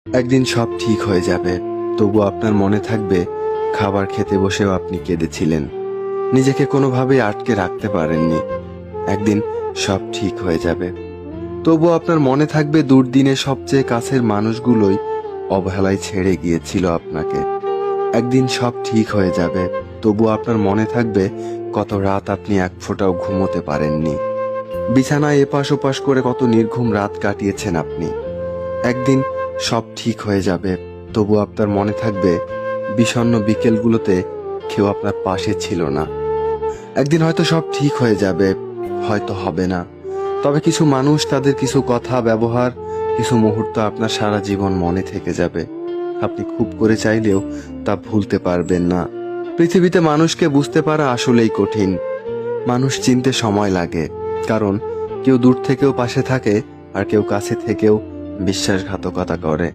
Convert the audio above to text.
একদিন সব ঠিক হয়ে যাবে, তবু আপনার মনে থাকবে খাবার খেতে বসেও আপনি কেঁদেছিলেন, নিজেকে কোনোভাবেই আটকে রাখতে পারেননি। একদিন সব ঠিক হয়ে যাবে, তবু আপনার মনে থাকবে দুর্দিনে সবচেয়ে কাছের মানুষগুলোই অবহেলায় ছেড়ে গিয়েছিল আপনাকে। একদিন সব ঠিক হয়ে যাবে, তবু আপনার মনে থাকবে কত রাত আপনি এক ফোঁটাও ঘুমোতে পারেননি, বিছানায় এপাশ ওপাশ করে কত নির্ঘুম রাত কাটিয়েছেন আপনি। একদিন সব ঠিক হয়ে যাবে, তবু আপনার মনে থাকবে বিষণ্ণ বিকেলগুলোতে কেউ আপনার পাশে ছিল না। একদিন হয়তো সব ঠিক হয়ে যাবে, হয়তো হবে না, তবে কিছু মানুষ, তাদের কিছু কথা, ব্যবহার, কিছু মুহূর্ত আপনার সারা জীবন মনে থেকে যাবে। আপনি খুব করে চাইলেও তা ভুলতে পারবেন না। পৃথিবীতে মানুষকে বুঝতে পারা আসলেই কঠিন। মানুষ চিনতে সময় লাগে, কারণ কেউ দূর থেকেও পাশে থাকে, আর কেউ কাছে থেকেও বিশ্বাসঘাতকতা করে।